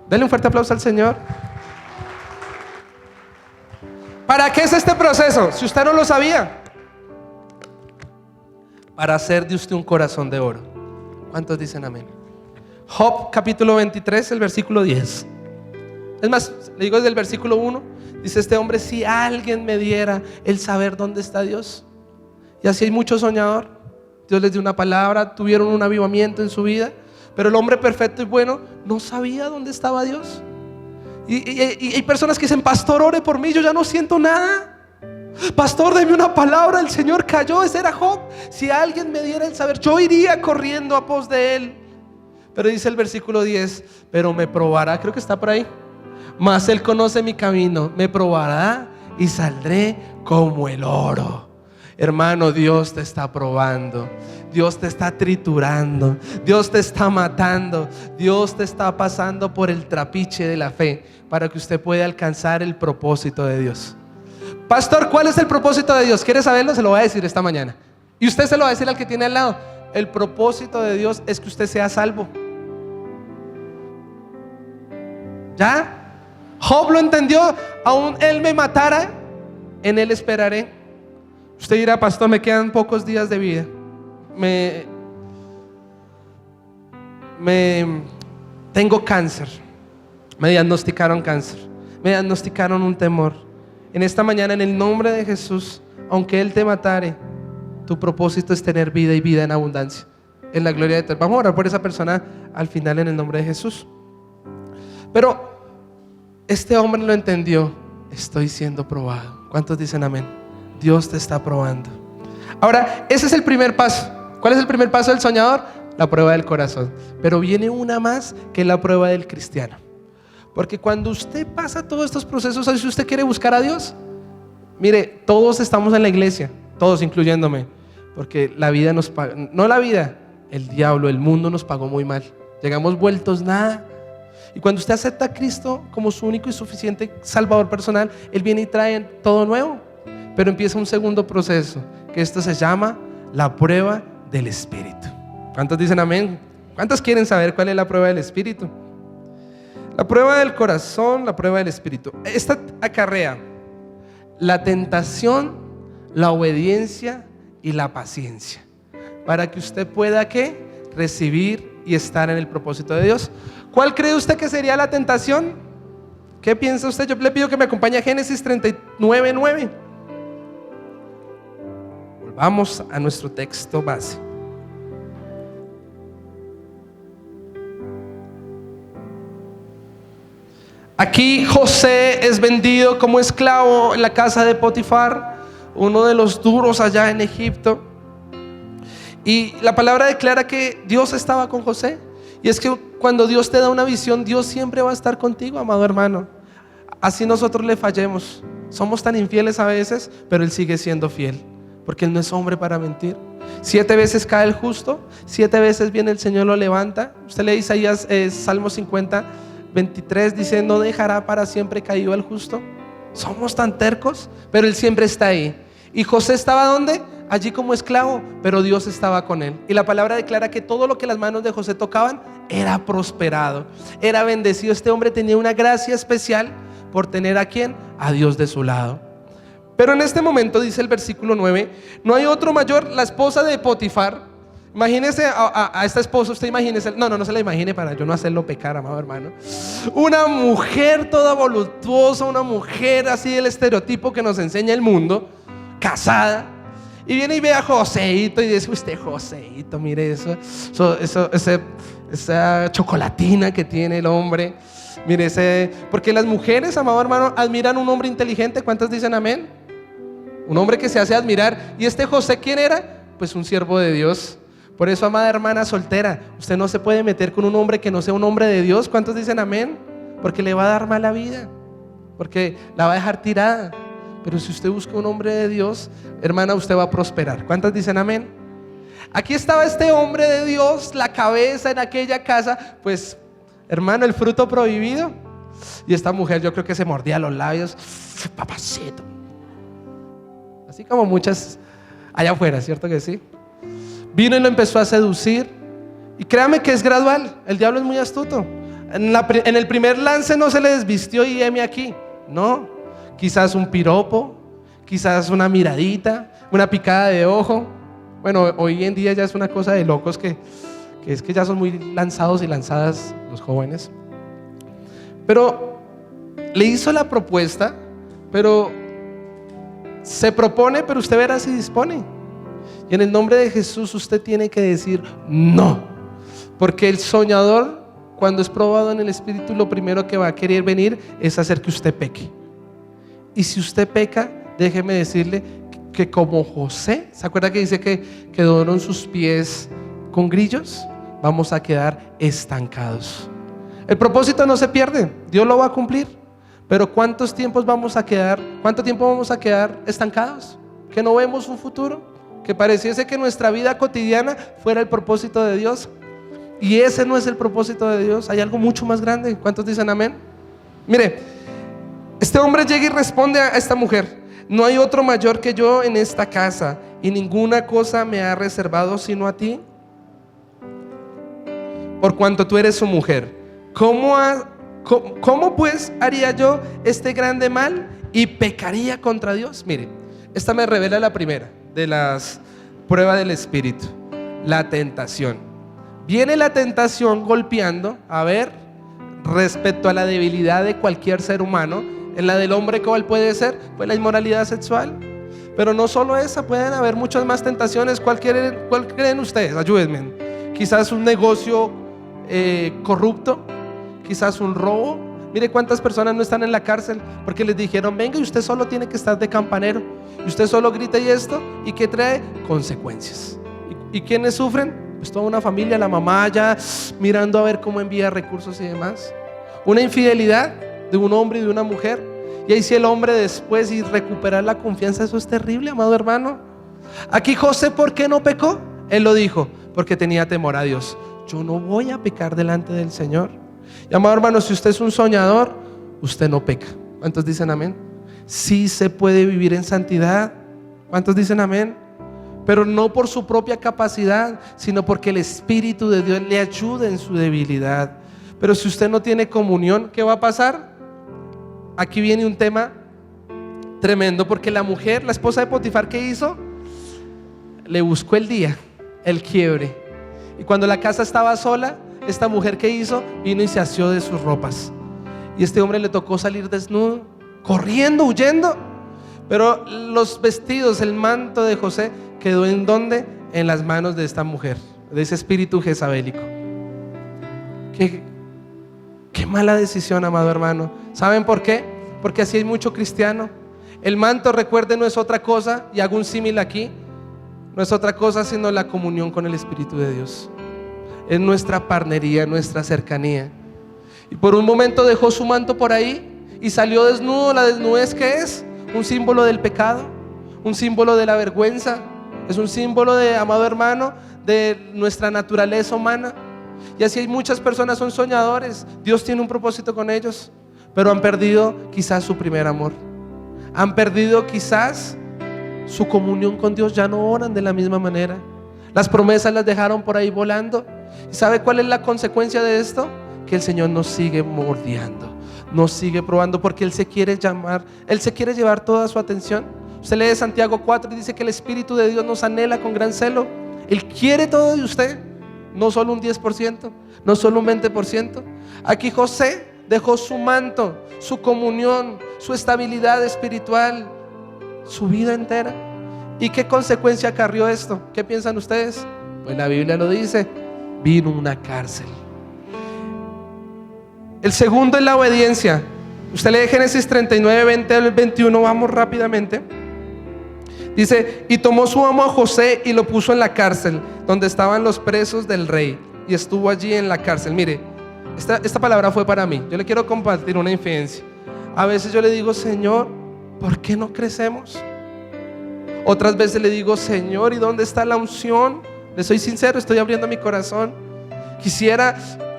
Speaker 1: Denle un fuerte aplauso al Señor. ¿Para qué es este proceso? Si usted no lo sabía. Para hacer de usted un corazón de oro. ¿Cuántos dicen amén? Job capítulo 23, el versículo 10. Es más, le digo desde el versículo 1. Dice este hombre: si alguien me diera el saber dónde está Dios. Y así hay mucho soñador. Dios les dio una palabra, tuvieron un avivamiento en su vida, pero el hombre perfecto y bueno no sabía dónde estaba Dios. Y hay personas que dicen: pastor, ore por mí, yo ya no siento nada. Pastor, deme una palabra, el Señor cayó. Ese era Job. Si alguien me diera el saber, yo iría corriendo a pos de él. Pero dice el versículo 10: pero me probará, creo que está por ahí. Mas él conoce mi camino, me probará y saldré como el oro. Hermano, Dios te está probando, Dios te está triturando, Dios te está matando, Dios te está pasando por el trapiche de la fe para que usted pueda alcanzar el propósito de Dios. Pastor, ¿cuál es el propósito de Dios? ¿Quiere saberlo? Se lo voy a decir esta mañana. Y usted se lo va a decir al que tiene al lado. El propósito de Dios es que usted sea salvo. ¿Ya? Job lo entendió. Aún él me matara, en él esperaré. Usted dirá: pastor, me quedan pocos días de vida. Tengo cáncer. Me diagnosticaron cáncer. Me diagnosticaron un temor. En esta mañana, en el nombre de Jesús, aunque Él te matare, tu propósito es tener vida y vida en abundancia, en la gloria de Dios. Vamos a orar por esa persona al final en el nombre de Jesús. Pero este hombre lo entendió: estoy siendo probado. ¿Cuántos dicen amén? Dios te está probando. Ahora, ese es el primer paso. ¿Cuál es el primer paso del soñador? La prueba del corazón. Pero viene una más, que es la prueba del cristiano. Porque cuando usted pasa todos estos procesos, si usted quiere buscar a Dios, mire, todos estamos en la iglesia, todos incluyéndome, porque la vida nos paga, no la vida, el diablo, el mundo nos pagó muy mal. Llegamos vueltos nada. Y cuando usted acepta a Cristo como su único y suficiente Salvador personal, Él viene y trae todo nuevo. Pero empieza un segundo proceso, que esto se llama la prueba del Espíritu. ¿Cuántos dicen amén? ¿Cuántos quieren saber cuál es la prueba del Espíritu? La prueba del corazón, la prueba del Espíritu. Esta acarrea la tentación, la obediencia y la paciencia, para que usted pueda ¿qué? Recibir y estar en el propósito de Dios. ¿Cuál cree usted que sería la tentación? ¿Qué piensa usted? Yo le pido que me acompañe a Génesis 39:9. Volvamos a nuestro texto base. Aquí José es vendido como esclavo en la casa de Potifar, uno de los duros allá en Egipto. Y la palabra declara que Dios estaba con José. Y es que cuando Dios te da una visión, Dios siempre va a estar contigo, amado hermano. Así nosotros le fallemos. Somos tan infieles a veces, pero Él sigue siendo fiel, porque Él no es hombre para mentir. 7 veces cae el justo, 7 veces viene el Señor, lo levanta. Usted lee Isaías, Salmo 50:23, dice: no dejará para siempre caído al justo. Somos tan tercos, pero Él siempre está ahí. ¿Y José estaba dónde? Allí como esclavo, pero Dios estaba con él. Y la palabra declara que todo lo que las manos de José tocaban era prosperado, era bendecido. Este hombre tenía una gracia especial por tener ¿a quién? A Dios de su lado. Pero en este momento, dice el versículo 9, no hay otro mayor, la esposa de Potifar. Imagínese a esta esposa, usted imagínese, no se la imagine para yo no hacerlo pecar, amado hermano. Una mujer toda voluptuosa, una mujer así del estereotipo que nos enseña el mundo, casada. Y viene y ve a Joséito y dice: usted, Joséito, mire esa chocolatina que tiene el hombre. Mire porque las mujeres, amado hermano, admiran un hombre inteligente. ¿Cuántos dicen amén? Un hombre que se hace admirar. ¿Y este José quién era? Pues un siervo de Dios. Por eso, amada hermana soltera, usted no se puede meter con un hombre que no sea un hombre de Dios. ¿Cuántos dicen amén? Porque le va a dar mala vida, porque la va a dejar tirada. Pero si usted busca un hombre de Dios, hermana, usted va a prosperar. ¿Cuántas dicen amén? Aquí estaba este hombre de Dios, la cabeza en aquella casa. Pues, hermano, el fruto prohibido. Y esta mujer, yo creo que se mordía los labios. Papacito. Así como muchas allá afuera, ¿cierto que sí? Vino y lo empezó a seducir. Y créame que es gradual. El diablo es muy astuto. En el primer lance no se le desvistió y heme aquí. No, quizás un piropo, quizás una miradita, una picada de ojo. Bueno, hoy en día ya es una cosa de locos que es que ya son muy lanzados y lanzadas los jóvenes. Pero le hizo la propuesta, pero se propone, pero usted verá si dispone. Y en el nombre de Jesús usted tiene que decir no, porque el soñador, cuando es probado en el espíritu, lo primero que va a querer venir es hacer que usted peque. Y si usted peca, déjeme decirle que como José, ¿se acuerda que dice que quedaron sus pies con grillos? Vamos a quedar estancados. El propósito no se pierde, Dios lo va a cumplir. Pero ¿cuánto tiempo vamos a quedar estancados? Que no vemos un futuro, que pareciese que nuestra vida cotidiana fuera el propósito de Dios. Y ese no es el propósito de Dios, hay algo mucho más grande. ¿Cuántos dicen amén? Mire, este hombre llega y responde a esta mujer: no hay otro mayor que yo en esta casa, y ninguna cosa me ha reservado sino a ti, por cuanto tú eres su mujer. ¿Cómo pues haría yo este grande mal y pecaría contra Dios? Mire, esta me revela la primera de las pruebas del espíritu, la tentación. Viene la tentación golpeando, a ver, respecto a la debilidad de cualquier ser humano. En la del hombre, ¿cuál puede ser? Pues la inmoralidad sexual. Pero no solo esa, pueden haber muchas más tentaciones. ¿Cuál creen ustedes? Ayúdenme. Quizás un negocio corrupto, quizás un robo. Mire cuántas personas no están en la cárcel porque les dijeron: venga, y usted solo tiene que estar de campanero, y usted solo grita y esto, y que trae consecuencias. ¿Y quiénes sufren? Pues toda una familia, la mamá ya mirando a ver cómo envía recursos y demás. Una infidelidad de un hombre y de una mujer, y ahí si el hombre después y recuperar la confianza, eso es terrible, amado hermano. Aquí José, ¿por qué no pecó? Él lo dijo: porque tenía temor a Dios. Yo no voy a pecar delante del Señor. Y amado hermano, si usted es un soñador, usted no peca. ¿Cuántos dicen amén? Sí se puede vivir en santidad. ¿Cuántos dicen amén? Pero no por su propia capacidad, sino porque el Espíritu de Dios le ayuda en su debilidad. Pero si usted no tiene comunión, ¿qué va a pasar? Aquí viene un tema tremendo, porque la mujer, la esposa de Potifar, ¿qué hizo? Le buscó el día, el quiebre. Y cuando la casa estaba sola, esta mujer, ¿qué hizo? Vino y se asió de sus ropas. Y este hombre le tocó salir desnudo, corriendo, huyendo. Pero los vestidos, el manto de José quedó ¿en dónde? En las manos de esta mujer, de ese espíritu jezabélico. Qué mala decisión, amado hermano. ¿Saben por qué? Porque así hay mucho cristiano. El manto, recuerden, no es otra cosa, y hago un símil aquí, no es otra cosa sino la comunión con el Espíritu de Dios. Es nuestra parnería, nuestra cercanía. Y por un momento dejó su manto por ahí y salió desnudo. La desnudez, ¿qué es? Un símbolo del pecado, un símbolo de la vergüenza. Es un símbolo de, amado hermano, de nuestra naturaleza humana. Y así hay muchas personas, son soñadores. Dios tiene un propósito con ellos, pero han perdido quizás su primer amor. Han perdido quizás su comunión con Dios. Ya no oran de la misma manera. Las promesas las dejaron por ahí volando. ¿Y sabe cuál es la consecuencia de esto? Que el Señor nos sigue moldeando, nos sigue probando, porque Él se quiere llevar toda su atención. Usted lee Santiago 4 y dice que el Espíritu de Dios nos anhela con gran celo. Él quiere todo de usted, no solo un 10%, no solo un 20%. Aquí José dejó su manto, su comunión, su estabilidad espiritual, su vida entera. ¿Y qué consecuencia acarrió esto? ¿Qué piensan ustedes? Pues la Biblia lo dice: vino una cárcel. El segundo es la obediencia. Usted lee Génesis 39, 20 al 21, vamos rápidamente. Dice: y tomó su amo a José y lo puso en la cárcel, donde estaban los presos del rey, y estuvo allí en la cárcel. Mire, esta palabra fue para mí. Yo le quiero compartir una infidencia. A veces yo le digo: Señor, ¿por qué no crecemos? Otras veces le digo: Señor, ¿y dónde está la unción? Le soy sincero, estoy abriendo mi corazón.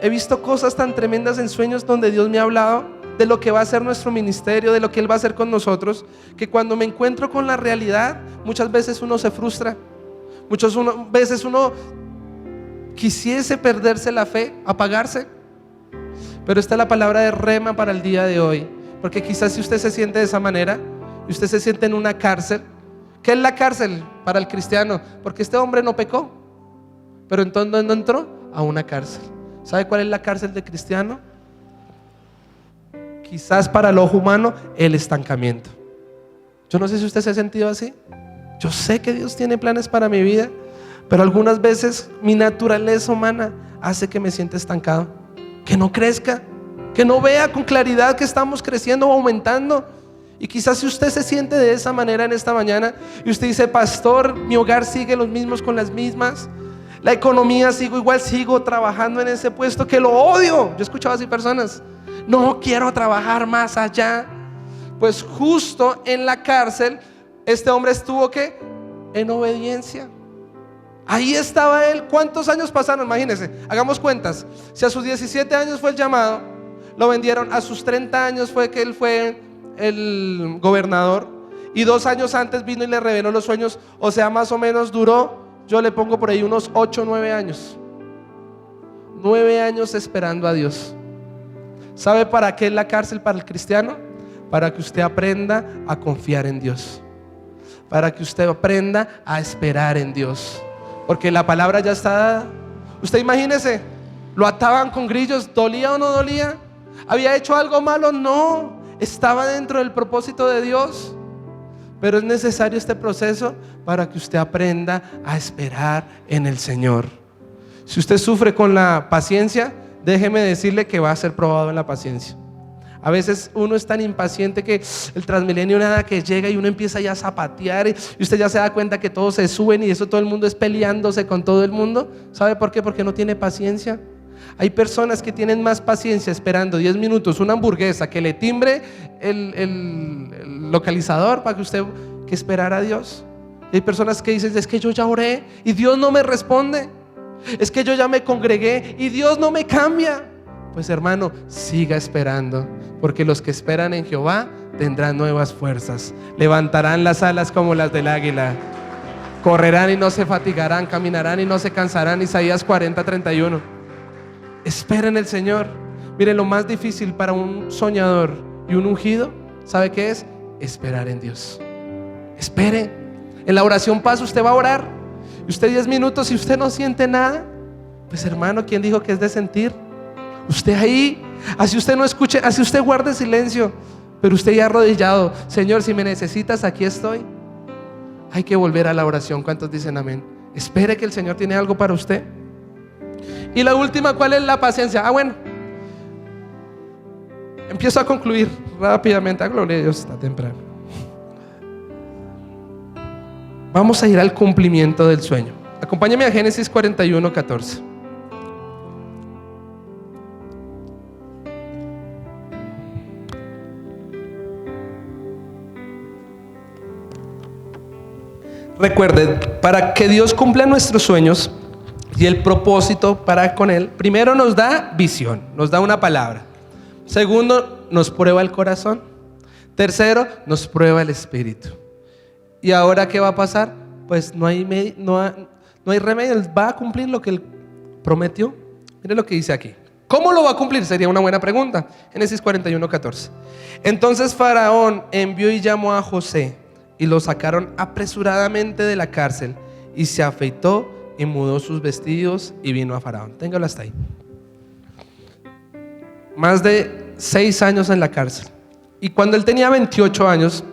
Speaker 1: He visto cosas tan tremendas en sueños donde Dios me ha hablado de lo que va a ser nuestro ministerio, de lo que Él va a hacer con nosotros, que cuando me encuentro con la realidad, muchas veces uno se frustra. Muchas veces uno quisiese perderse la fe, apagarse. Pero esta es la palabra de rema para el día de hoy. Porque quizás si usted se siente de esa manera y usted se siente en una cárcel. ¿Qué es la cárcel para el cristiano? Porque este hombre no pecó, pero entonces no entró a una cárcel. ¿Sabe cuál es la cárcel de cristiano? Quizás para el ojo humano, el estancamiento. Yo no sé si usted se ha sentido así. Yo sé que Dios tiene planes para mi vida, pero algunas veces mi naturaleza humana hace que me sienta estancado, que no crezca, que no vea con claridad que estamos creciendo o aumentando. Y quizás si usted se siente de esa manera en esta mañana y usted dice: pastor, mi hogar sigue los mismos con las mismas, la economía sigo igual, sigo trabajando en ese puesto que lo odio. Yo he escuchado así personas: no quiero trabajar más allá. Pues justo en la cárcel este hombre estuvo ¿qué? En obediencia. Ahí estaba él. ¿Cuántos años pasaron? Imagínense, hagamos cuentas. Si a sus 17 años fue el llamado, lo vendieron. A sus 30 años fue que él fue el gobernador, y 2 años antes vino y le reveló los sueños. O sea, más o menos duró, yo le pongo por ahí unos 8 o 9 años. 9 años esperando a Dios. ¿Sabe para qué es la cárcel para el cristiano? Para que usted aprenda a confiar en Dios, para que usted aprenda a esperar en Dios, porque la palabra ya está dada. Usted imagínese, lo ataban con grillos, ¿dolía o no dolía? ¿Había hecho algo malo? No, estaba dentro del propósito de Dios. Pero es necesario este proceso para que usted aprenda a esperar en el Señor. Si usted sufre con la paciencia, déjeme decirle que va a ser probado en la paciencia. A veces uno es tan impaciente que el Transmilenio nada que llega y uno empieza ya a zapatear, y usted ya se da cuenta que todos se suben y eso todo el mundo es peleándose con todo el mundo. ¿Sabe por qué? Porque no tiene paciencia. Hay personas que tienen más paciencia esperando 10 minutos una hamburguesa que le timbre el localizador para que usted que esperar a Dios. Y hay personas que dicen: es que yo ya oré y Dios no me responde, es que yo ya me congregué y Dios no me cambia. Pues hermano, siga esperando, porque los que esperan en Jehová tendrán nuevas fuerzas, levantarán las alas como las del águila, correrán y no se fatigarán, caminarán y no se cansarán. Isaías 40:31. Espera en el Señor. Mire, lo más difícil para un soñador y un ungido, ¿sabe qué es? Esperar en Dios. Espere. En la oración paz usted va a orar, y usted 10 minutos, si usted no siente nada, pues hermano, ¿quién dijo que es de sentir? Usted ahí, así usted no escuche, así usted guarde silencio, pero usted ya arrodillado: Señor, si me necesitas, aquí estoy. Hay que volver a la oración. ¿Cuántos dicen amén? Espere que el Señor tiene algo para usted. Y la última, ¿cuál es la paciencia? Bueno, empiezo a concluir rápidamente. Gloria a Dios, está temprano. Vamos a ir al cumplimiento del sueño. Acompáñame a Génesis 41:14. Recuerden, para que Dios cumpla nuestros sueños y el propósito para con Él, primero nos da visión, nos da una palabra. Segundo, nos prueba el corazón. Tercero, nos prueba el espíritu. ¿Y ahora qué va a pasar? Pues no hay remedio, Él va a cumplir lo que Él prometió. Mire lo que dice aquí. ¿Cómo lo va a cumplir? Sería una buena pregunta. Génesis 41:14. Entonces Faraón envió y llamó a José, y lo sacaron apresuradamente de la cárcel, y se afeitó y mudó sus vestidos y vino a Faraón. Téngalo hasta ahí. Más de 6 años en la cárcel. Y cuando él tenía 28 años,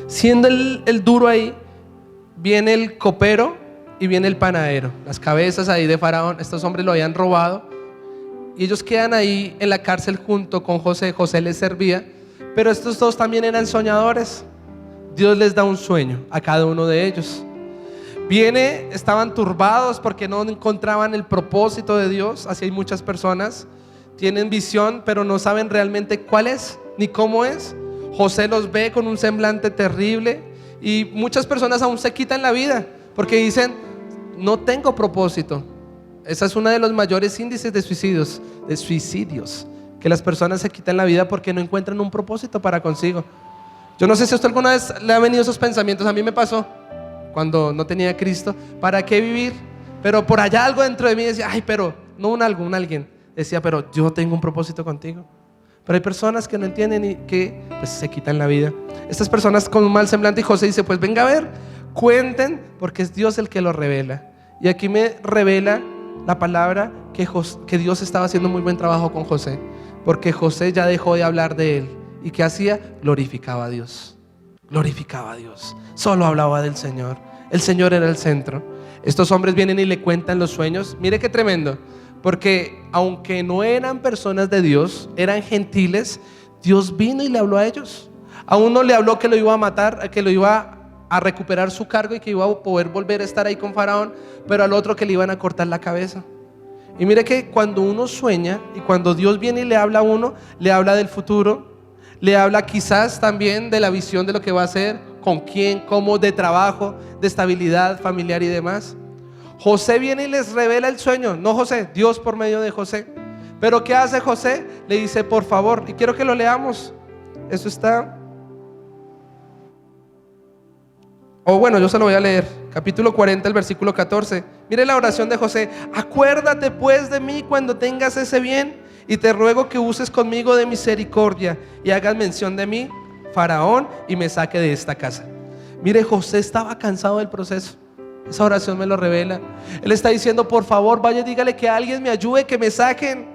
Speaker 1: siendo el duro ahí, viene el copero y viene el panadero. Las cabezas ahí de Faraón, estos hombres lo habían robado, y ellos quedan ahí en la cárcel junto con José. José les servía, pero estos dos también eran soñadores. Dios les da un sueño a cada uno de ellos. Estaban turbados porque no encontraban el propósito de Dios. Así hay muchas personas, tienen visión pero no saben realmente cuál es ni cómo es. José los ve con un semblante terrible, y muchas personas aún se quitan la vida porque dicen: no tengo propósito. Esa es uno de los mayores índices de suicidios, que las personas se quitan la vida porque no encuentran un propósito para consigo. Yo no sé si a usted alguna vez le han venido esos pensamientos. A mí me pasó cuando no tenía a Cristo. ¿Para qué vivir? Pero por allá algo dentro de mí decía: ay, pero no un alguien. decía, pero yo tengo un propósito contigo. Pero hay personas que no entienden y que pues se quitan la vida. Estas personas con un mal semblante, y José dice, pues venga a ver, cuenten, porque es Dios el que lo revela. Y aquí me revela la palabra que Dios estaba haciendo muy buen trabajo con José, porque José ya dejó de hablar de él. ¿Y qué hacía? Glorificaba a Dios. Glorificaba a Dios. Solo hablaba del Señor. El Señor era el centro. Estos hombres vienen y le cuentan los sueños. Mire qué tremendo. Porque aunque no eran personas de Dios, eran gentiles, Dios vino y le habló a ellos. A uno le habló que lo iba a matar, que lo iba a recuperar su cargo y que iba a poder volver a estar ahí con Faraón, pero al otro que le iban a cortar la cabeza. Y mire que cuando uno sueña y cuando Dios viene y le habla a uno, le habla del futuro, le habla quizás también de la visión de lo que va a hacer, con quién, cómo, de trabajo, de estabilidad familiar y demás. José viene y les revela el sueño, no José, Dios por medio de José. Pero ¿qué hace José? Le dice, por favor, y quiero que lo leamos. Eso está, bueno, yo se lo voy a leer. Capítulo 40, el versículo 14. Mire la oración de José. Acuérdate pues de mí cuando tengas ese bien, y te ruego que uses conmigo de misericordia y hagas mención de mí, Faraón, y me saque de esta casa. Mire, José estaba cansado del proceso. Esa oración me lo revela. Él está diciendo, por favor, vaya y dígale que alguien me ayude, que me saquen.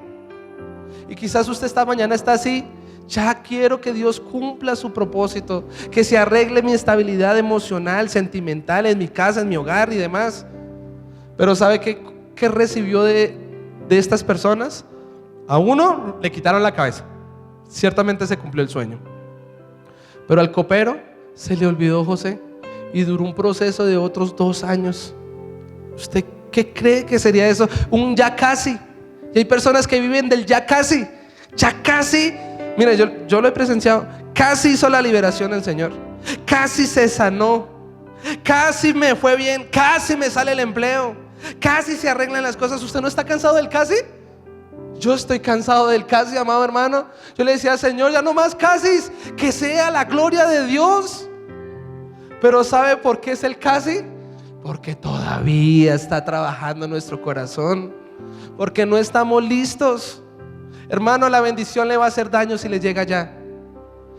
Speaker 1: Y quizás usted esta mañana está así. Ya quiero que Dios cumpla su propósito, que se arregle mi estabilidad emocional, sentimental, en mi casa, en mi hogar y demás. Pero ¿sabe qué recibió de estas personas? A uno le quitaron la cabeza. Ciertamente se cumplió el sueño. Pero al copero se le olvidó José y duró un proceso de otros 2 años. ¿Usted qué cree que sería eso? Un ya casi. Y hay personas que viven del ya casi. Ya casi. Mira, yo lo he presenciado. Casi hizo la liberación el Señor. Casi se sanó. Casi me fue bien. Casi me sale el empleo. Casi se arreglan las cosas. ¿Usted no está cansado del casi? Yo estoy cansado del casi, amado hermano. Yo le decía, Señor, ya no más casi, que sea la gloria de Dios. Pero ¿sabe por qué es el casi? Porque todavía está trabajando en nuestro corazón. Porque no estamos listos. Hermano, la bendición le va a hacer daño si le llega ya.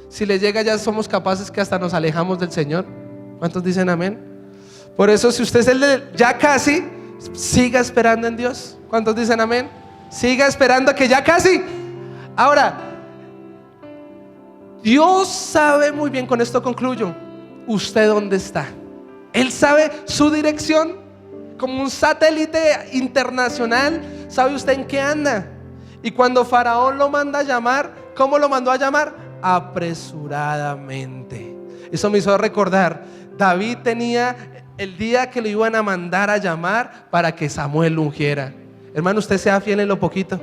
Speaker 1: Si le llega ya, somos capaces que hasta nos alejamos del Señor. ¿Cuántos dicen amén? Por eso, si usted es el de ya casi, siga esperando en Dios. ¿Cuántos dicen amén? Siga esperando que ya casi. Ahora, Dios sabe muy bien, con esto concluyo, usted dónde está. Él sabe su dirección. Como un satélite internacional, sabe usted en qué anda. Y cuando Faraón lo manda a llamar, ¿cómo lo mandó a llamar? Apresuradamente. Eso me hizo recordar, David tenía el día que lo iban a mandar a llamar para que Samuel lo ungiera. Hermano, usted sea fiel en lo poquito.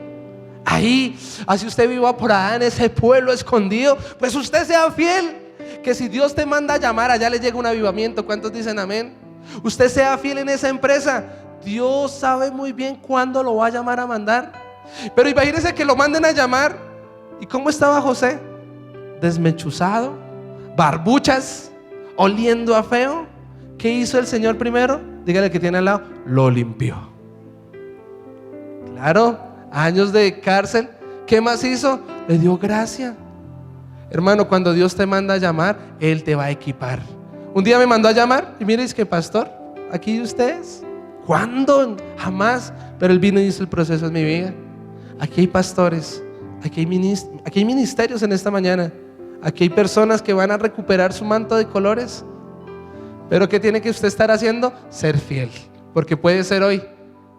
Speaker 1: Ahí, así usted viva por allá en ese pueblo escondido, pues usted sea fiel. Que si Dios te manda a llamar, allá le llega un avivamiento. ¿Cuántos dicen amén? Usted sea fiel en esa empresa. Dios sabe muy bien cuándo lo va a llamar a mandar. Pero imagínense que lo manden a llamar. ¿Y cómo estaba José? Desmechuzado, barbuchas, oliendo a feo. ¿Qué hizo el Señor primero? Dígale que tiene al lado, lo limpió. Claro, años de cárcel. ¿Qué más hizo? Le dio gracia. Hermano, cuando Dios te manda a llamar, Él te va a equipar. Un día me mandó a llamar y mire, es que pastor, aquí ustedes. ¿Cuándo? Jamás. Pero Él vino y hizo el proceso en mi vida. Aquí hay pastores, aquí hay ministerios en esta mañana. Aquí hay personas que van a recuperar su manto de colores. Pero ¿qué tiene que usted estar haciendo? Ser fiel. Porque puede ser hoy.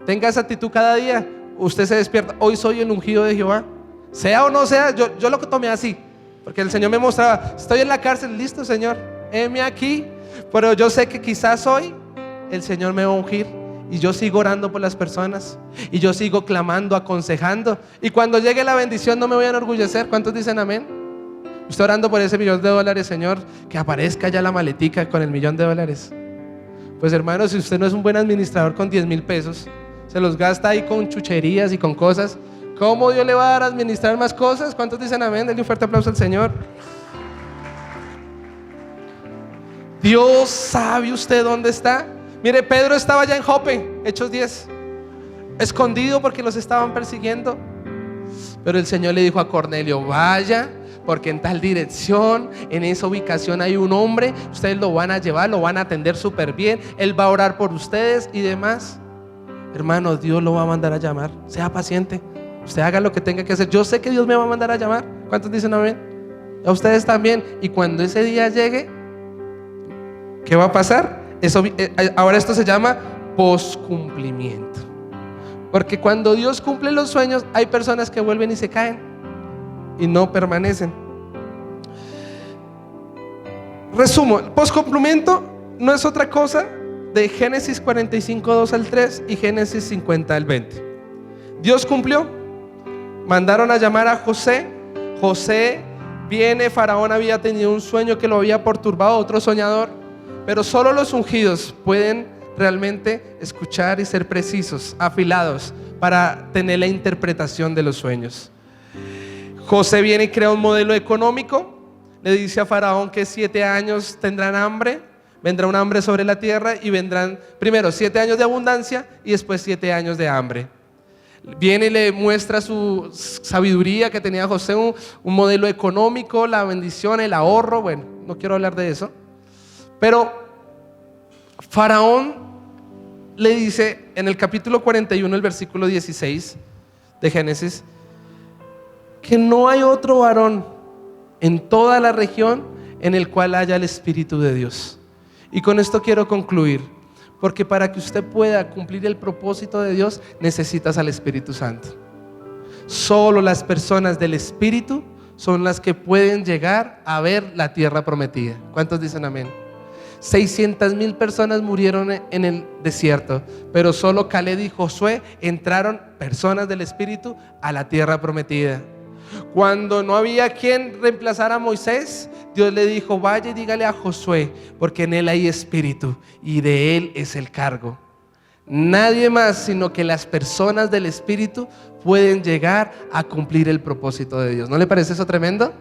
Speaker 1: Tenga esa actitud cada día. Usted se despierta, hoy soy el ungido de Jehová. Sea o no sea, yo lo tomé así. Porque el Señor me mostraba, estoy en la cárcel, listo Señor, heme aquí. Pero yo sé que quizás hoy el Señor me va a ungir. Y yo sigo orando por las personas. Y yo sigo clamando, aconsejando. Y cuando llegue la bendición no me voy a enorgullecer. ¿Cuántos dicen amén? Usted orando por ese $1,000,000, Señor, que aparezca ya la maletica con el $1,000,000. Pues hermano, si usted no es un buen administrador con 10,000 pesos, se los gasta ahí con chucherías y con cosas, ¿cómo Dios le va a dar a administrar más cosas? ¿Cuántos dicen amén? Denle un fuerte aplauso al Señor. Dios sabe usted dónde está. Mire, Pedro estaba ya en Jope, Hechos 10, escondido porque los estaban persiguiendo. Pero el Señor le dijo a Cornelio: vaya, porque en tal dirección, en esa ubicación hay un hombre, ustedes lo van a llevar, lo van a atender súper bien, él va a orar por ustedes y demás. Hermanos, Dios lo va a mandar a llamar. Sea paciente, usted haga lo que tenga que hacer. Yo sé que Dios me va a mandar a llamar. ¿Cuántos dicen amén? A ustedes también. Y cuando ese día llegue, ¿qué va a pasar? Ahora esto se llama poscumplimiento. Porque cuando Dios cumple los sueños, hay personas que vuelven y se caen y no permanecen. Resumo, el poscumplimiento no es otra cosa de Génesis 45, 2 al 3 y Génesis 50 al 20. Dios cumplió, mandaron a llamar a José. José viene, Faraón había tenido un sueño que lo había perturbado, otro soñador, pero solo los ungidos pueden realmente escuchar y ser precisos, afilados para tener la interpretación de los sueños. José viene y crea un modelo económico, le dice a Faraón que 7 años tendrán hambre, vendrá un hambre sobre la tierra y vendrán primero 7 años de abundancia y después 7 años de hambre. Viene y le muestra su sabiduría que tenía José, un modelo económico, la bendición, el ahorro. Bueno, no quiero hablar de eso, pero Faraón le dice en el capítulo 41, el versículo 16 de Génesis, que no hay otro varón en toda la región en el cual haya el Espíritu de Dios. Y con esto quiero concluir, porque para que usted pueda cumplir el propósito de Dios, necesitas al Espíritu Santo. Solo las personas del Espíritu son las que pueden llegar a ver la tierra prometida. ¿Cuántos dicen amén? 600,000 personas murieron en el desierto, pero solo Caleb y Josué entraron, personas del Espíritu, a la tierra prometida. Cuando no había quien reemplazara a Moisés, Dios le dijo: vaya y dígale a Josué, porque en él hay espíritu y de él es el cargo. Nadie más sino que las personas del Espíritu pueden llegar a cumplir el propósito de Dios. ¿No le parece eso tremendo?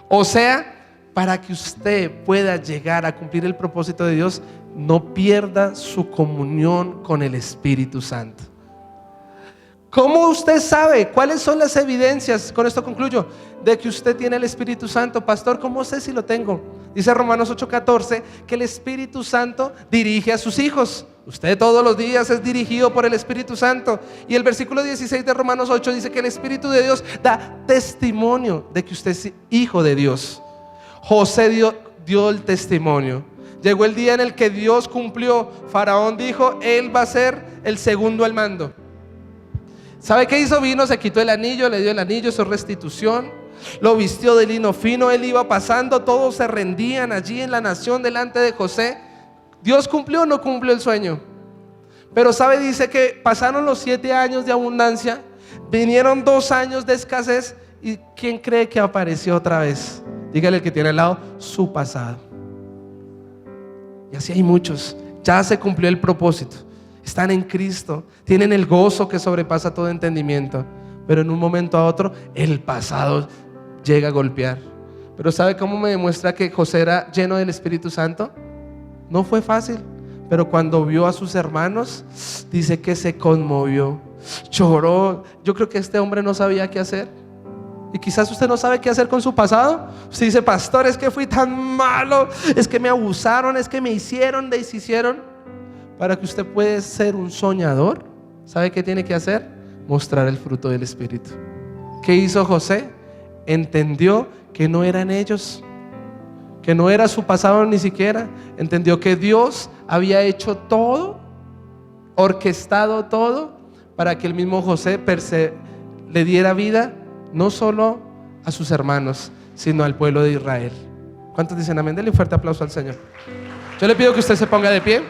Speaker 1: O sea, para que usted pueda llegar a cumplir el propósito de Dios, no pierda su comunión con el Espíritu Santo. ¿Cómo usted sabe? ¿Cuáles son las evidencias? Con esto concluyo, de que usted tiene el Espíritu Santo. Pastor, ¿cómo sé si lo tengo? Dice Romanos 8:14 que el Espíritu Santo dirige a sus hijos. Usted todos los días es dirigido por el Espíritu Santo. Y el versículo 16 de Romanos 8 dice que el Espíritu de Dios da testimonio de que usted es hijo de Dios. José dio el testimonio. Llegó el día en el que Dios cumplió. Faraón dijo: él va a ser el segundo al mando. ¿Sabe qué hizo? Vino, se quitó el anillo, le dio el anillo, su restitución, lo vistió de lino fino. Él iba pasando, todos se rendían allí en la nación delante de José. ¿Dios cumplió o no cumplió el sueño? Pero ¿sabe? Dice que pasaron los 7 años de abundancia, vinieron 2 años de escasez. ¿Y quién cree que apareció otra vez? Dígale al que tiene al lado: su pasado. Y así hay muchos. Ya se cumplió el propósito. Están en Cristo, tienen el gozo que sobrepasa todo entendimiento, pero en un momento a otro el pasado llega a golpear. Pero ¿sabe cómo me demuestra que José era lleno del Espíritu Santo? No fue fácil, pero cuando vio a sus hermanos, dice que se conmovió, lloró. Yo creo que este hombre no sabía qué hacer. Y quizás usted no sabe qué hacer con su pasado. Usted dice: pastor, es que fui tan malo, es que me abusaron, es que me hicieron, deshicieron. Para que usted pueda ser un soñador, ¿sabe qué tiene que hacer? Mostrar el fruto del Espíritu. ¿Qué hizo José? Entendió que no eran ellos, que no era su pasado ni siquiera. Entendió que Dios había hecho todo, orquestado todo, para que el mismo José le diera vida no solo a sus hermanos, sino al pueblo de Israel. ¿Cuántos dicen amén? Denle un fuerte aplauso al Señor. Yo le pido que usted se ponga de pie.